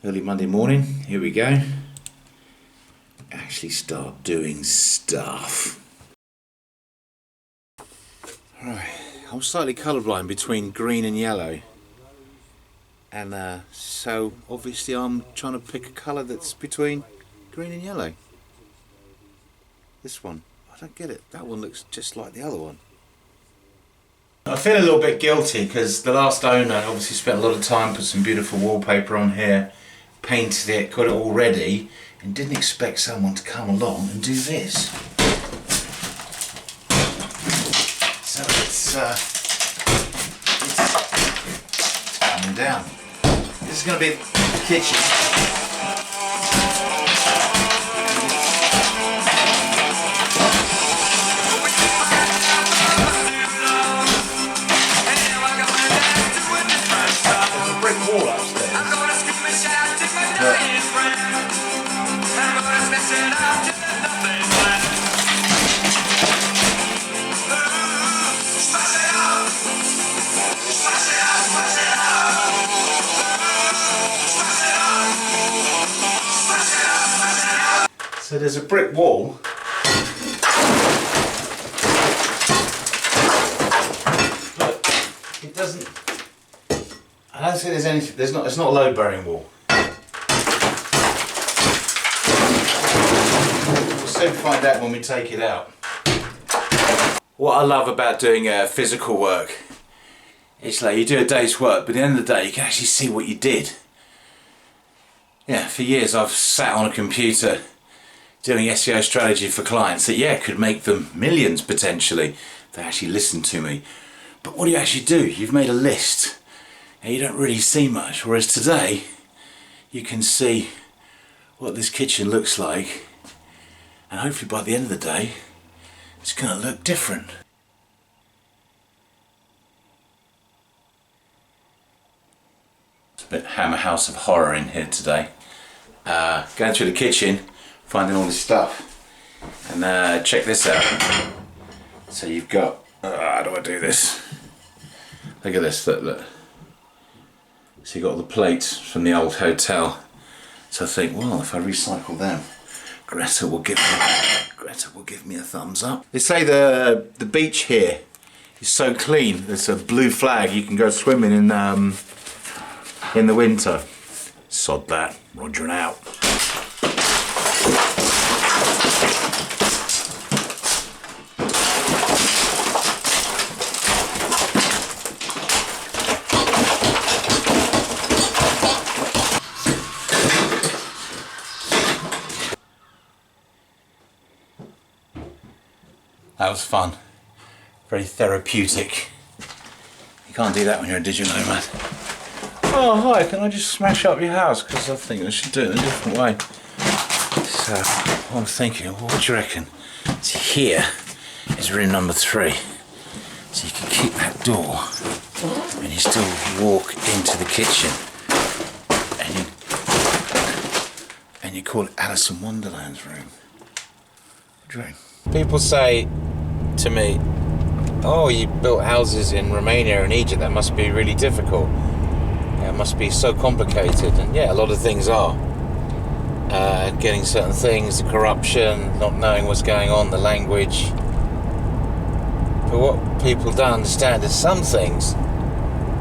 Early Monday morning, here we go. Actually start doing stuff. Right, I'm slightly colourblind between green and yellow. And so obviously I'm trying to pick a colour that's between green and yellow. This one, I don't get it. That one looks just like the other one. I feel a little bit guilty because the last owner obviously spent a lot of time, put some beautiful wallpaper on here, painted it, got it all ready, and didn't expect someone to come along and do this. So it's coming down. This is going to be the kitchen. So there's a brick wall, but it doesn't, I don't think there's anything, it's not a load bearing wall. We'll soon find out when we take it out. What I love about doing physical work, it's like you do a day's work, but at the end of the day you can actually see what you did. Yeah, for years I've sat on a computer doing SEO strategy for clients that could make them millions potentially if they actually listen to me. But what do you actually do? You've made a list and you don't really see much, whereas today you can see what this kitchen looks like, and hopefully by the end of the day it's going to look different. It's a bit Hammer House of Horror in here today. Going through the kitchen, finding all this stuff, and check this out. So you've got, how do I do this? Look at this, look. So you've got all the plates from the old hotel. So I think, well, if I recycle them, Greta will give me a thumbs up. They say the beach here is so clean, there's a blue flag, you can go swimming in the winter. Sod that, Roger and out. That was fun. Very therapeutic. You can't do that when you're a digital nomad. Oh hi, can I just smash up your house? Because I think I should do it in a different way. So I'm thinking, well, what do you reckon? So here is room number 3. So you can keep that door and you still walk into the kitchen. And you call it Alice in Wonderland's room. What do you reckon? People say to me, oh, you built houses in Romania and Egypt, that must be really difficult. Yeah, it must be so complicated. And yeah, a lot of things are. Getting certain things, the corruption, not knowing what's going on, the language. But what people don't understand is some things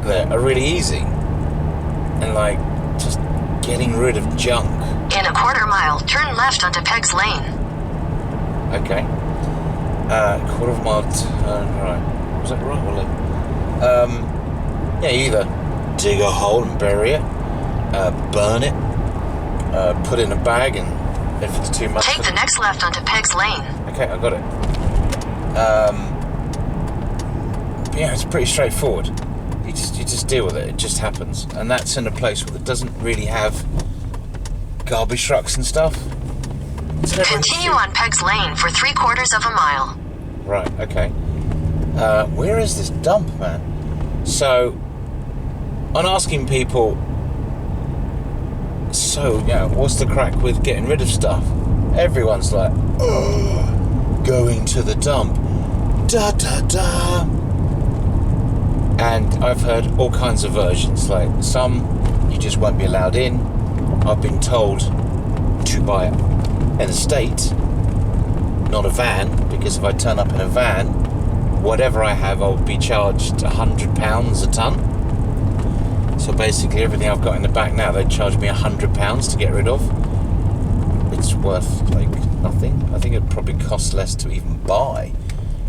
that are really easy. And like, just getting rid of junk. In a quarter mile, turn left onto Peg's Lane. Okay. Quarter of a mile turn right. Was that right or left? Yeah, you either dig a hole and bury it, burn it, put it in a bag, and if it's too much... Take the next left onto Peg's Lane. Okay, I got it. Yeah, it's pretty straightforward. You just deal with it. It just happens. And that's in a place where it doesn't really have garbage trucks and stuff. Continue on Peg's Lane for 3/4 of a mile. Right, okay. Where is this dump, man? So, I'm asking people, so, what's the crack with getting rid of stuff? Everyone's like, oh, going to the dump. Da da da. And I've heard all kinds of versions, like some you just won't be allowed in, I've been told to buy an estate, not a van, because if I turn up in a van, whatever I have, I'll be charged £100 a tonne. So basically everything I've got in the back now, they charge me £100 to get rid of. It's worth like nothing. I think it'd probably cost less to even buy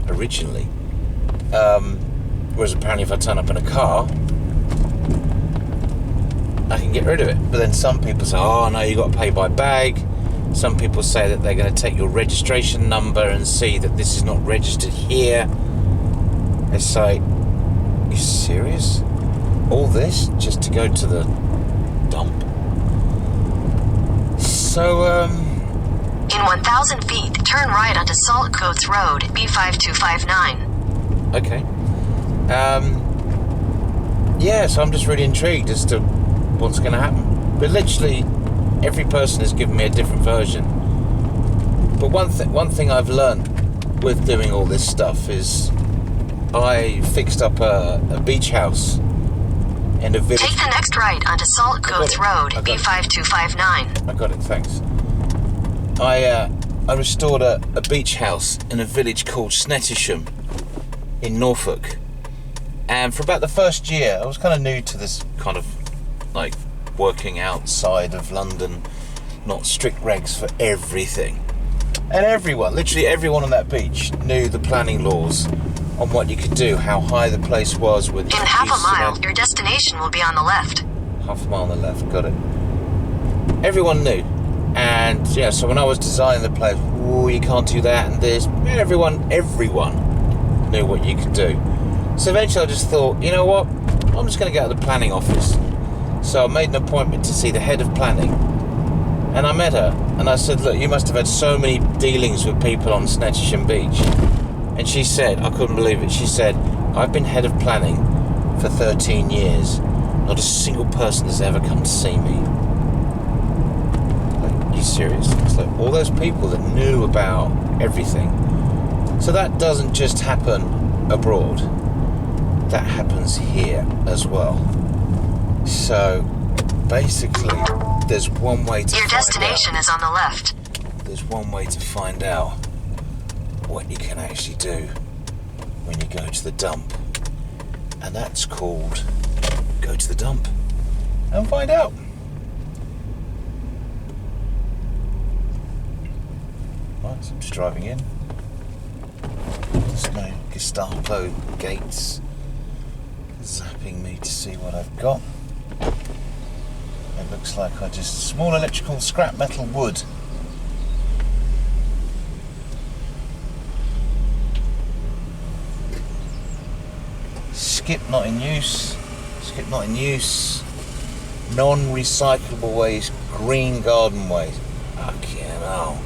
originally. Whereas apparently if I turn up in a car, I can get rid of it. But then some people say, oh no, you got to pay by bag. Some people say that they're going to take your registration number and see that this is not registered here. It's like, you serious? All this just to go to the dump? So, in 1,000 feet, turn right onto Saltcoats Road, B5259. Okay. Yeah, so I'm just really intrigued as to what's going to happen. But literally, every person has given me a different version. But one thing I've learned with doing all this stuff is I fixed up a beach house in a village. Take the next right onto Saltcoats Road, B5259. I got it, thanks. I restored a beach house in a village called Snettisham in Norfolk. And for about the first year, I was kind of new to this kind of like working outside of London, not strict regs for everything. And everyone, literally everyone on that beach knew the planning laws on what you could do, how high the place was with... In half a mile, your destination will be on the left. Half a mile on the left, got it. Everyone knew. And yeah, so when I was designing the place, oh, you can't do that and this, everyone knew what you could do. So eventually I just thought, you know what, I'm just going to get out of the planning office. So I made an appointment to see the head of planning. And I met her, and I said, look, you must have had so many dealings with people on Snettisham Beach. And she said, I couldn't believe it, she said, I've been head of planning for 13 years. Not a single person has ever come to see me. Like, are you serious? It's like all those people that knew about everything. So that doesn't just happen abroad. That happens here as well. So basically, there's one way to Your destination is on the left. There's one way to find out what you can actually do when you go to the dump. And that's called go to the dump and find out. Right, so I'm just driving in. There's no Gestapo gates zapping me to see what I've got. It looks like I just... small electrical scrap metal wood. Skip not in use. Skip not in use. Non-recyclable waste. Green garden waste. Fucking hell.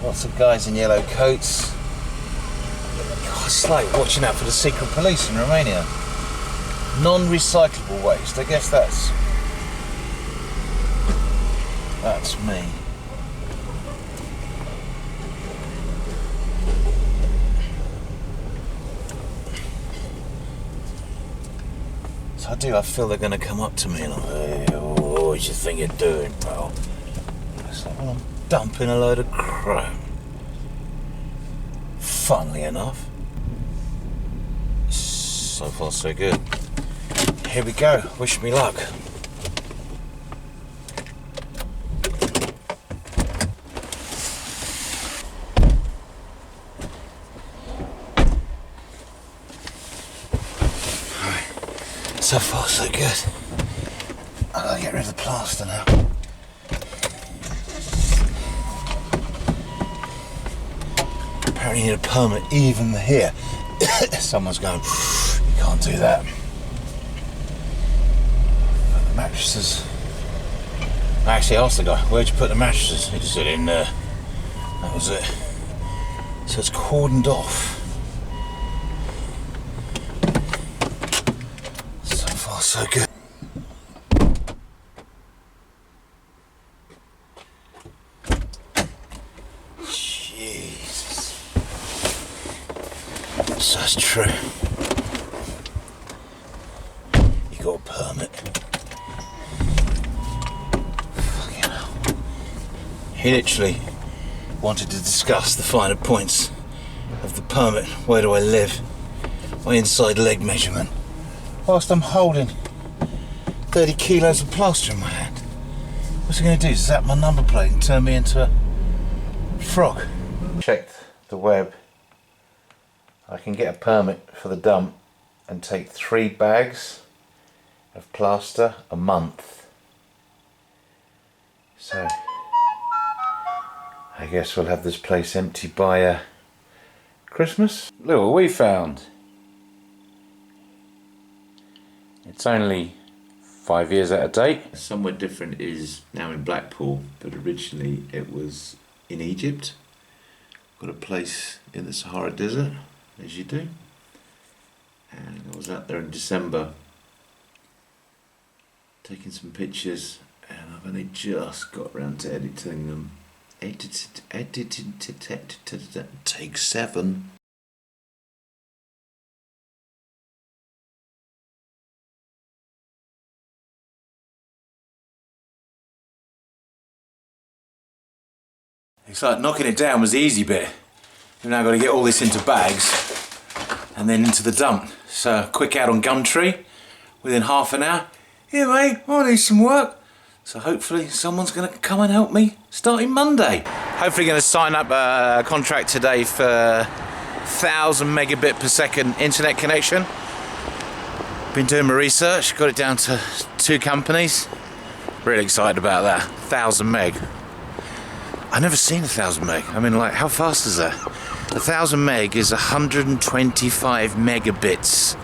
Lots of guys in yellow coats. God, it's like watching out for the secret police in Romania. Non-recyclable waste. I guess that's me. So I feel they're going to come up to me and like, hey, what do you think you're doing, pal? It's like, well, I'm dumping a load of chrome. Funnily enough. So far so good. Here we go, wish me luck. So far so good. I gotta get rid of the plaster now. Apparently you need a permit even here. Someone's going, you can't do that. Put the mattresses. I actually asked the guy, where'd you put the mattresses? He just said in there. That was it. So it's cordoned off. So far so good. Jesus. So that's true. You got a permit. he literally wanted to discuss the finer points of the permit. Where do I live? My inside leg measurement. Whilst I'm holding 30 kilos of plaster in my hand. What's he going to do? Zap my number plate and turn me into a frog? Checked the web. I can get a permit for the dump and take 3 bags of plaster a month. So I guess we'll have this place empty by Christmas. Look what we found. It's only 5 years out of date. Somewhere different is now in Blackpool, but originally it was in Egypt. Got a place in the Sahara Desert, as you do. And I was out there in December taking some pictures, and I've only just got around to editing them. Take 7. It's like knocking it down was the easy bit. We've now got to get all this into bags and then into the dump. So quick out on Gumtree within half an hour. Yeah mate, I need some work. So hopefully someone's going to come and help me starting Monday. Hopefully going to sign up a contract today for 1,000 megabit per second internet connection. Been doing my research, got it down to 2 companies. Really excited about that. 1,000 meg. I've never seen 1,000 meg. I mean, like, how fast is that? 1,000 meg is 125 megabits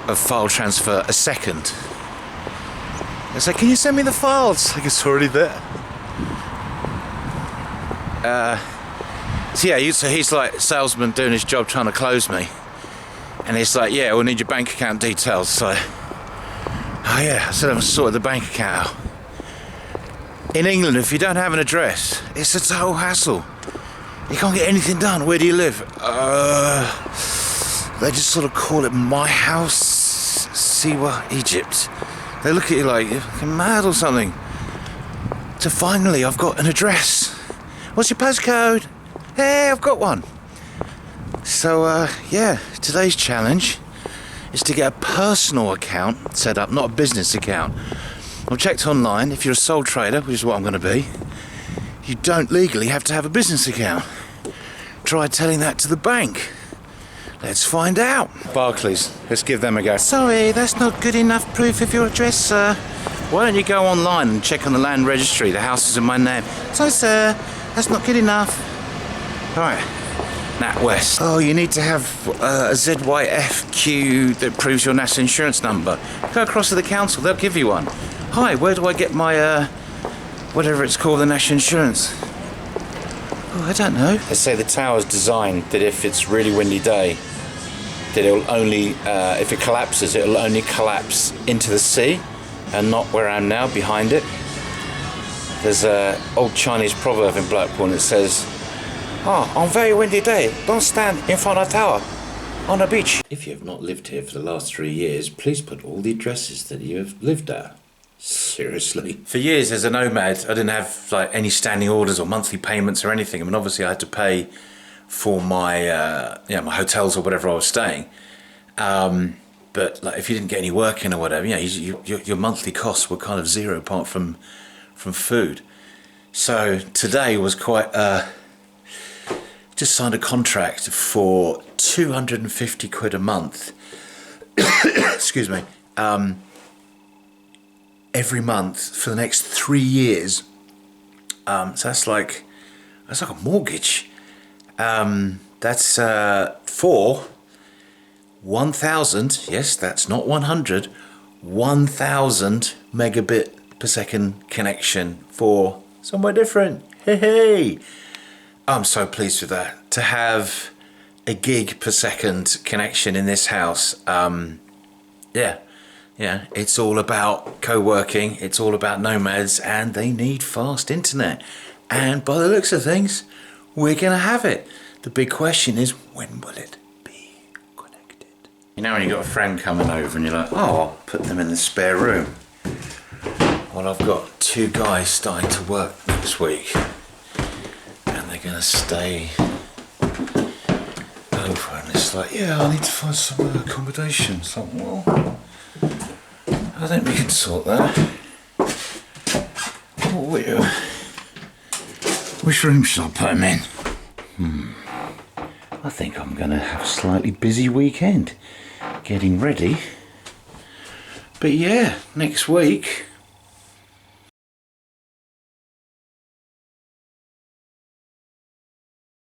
of file transfer a second. It's like, can you send me the files? Like, it's already there. So yeah, so he's like salesman doing his job trying to close me. And he's like, yeah, we'll need your bank account details. So, oh yeah, I said I've sorted the bank account out. In England, if you don't have an address, it's a total hassle. You can't get anything done. Where do you live? They just sort of call it my house, Siwa, Egypt. They look at you like you're fucking mad or something. So finally, I've got an address. What's your postcode? Hey, I've got one. So yeah, today's challenge is to get a personal account set up, not a business account. I've checked online, if you're a sole trader, which is what I'm going to be, you don't legally have to have a business account. Try telling that to the bank. Let's find out. Barclays, let's give them a go. Sorry, that's not good enough proof of your address, sir. Why don't you go online and check on the land registry, the house is in my name. Sorry, sir, that's not good enough. Alright, NatWest. Oh, you need to have a ZYFQ that proves your national insurance number. Go across to the council, they'll give you one. Hi, where do I get my, whatever it's called, the national insurance? Oh, I don't know. They say the tower's designed that if it's really windy day, that it'll only, if it collapses, it'll only collapse into the sea and not where I am now, behind it. There's an old Chinese proverb in Blackpool and it says, on a very windy day, don't stand in front of a tower on a beach. If you have not lived here for the last 3 years, please put all the addresses that you have lived at. Seriously. For years as a nomad, I didn't have like any standing orders or monthly payments or anything. I mean, obviously I had to pay for my, my hotels or whatever I was staying. But like, if you didn't get any work in or whatever, your monthly costs were kind of zero apart from food. So today was quite, just signed a contract for 250 quid a month. Excuse me. Every month for the next 3 years. So that's like a mortgage. That's for 1,000, yes, that's not 100, 1,000 megabit per second connection for somewhere different. Hey. I'm so pleased with that. To have a gig per second connection in this house, yeah, it's all about co-working, it's all about nomads, and they need fast internet. And by the looks of things, we're gonna have it. The big question is, when will it be connected? You know when you got a friend coming over and you're like, oh, I'll put them in the spare room. Well, I've got 2 guys starting to work next week, and they're going to stay over, and it's like, yeah, I need to find some accommodation. So, well, I think we can sort that. Which room should I put him in? I think I'm going to have a slightly busy weekend getting ready. But yeah, next week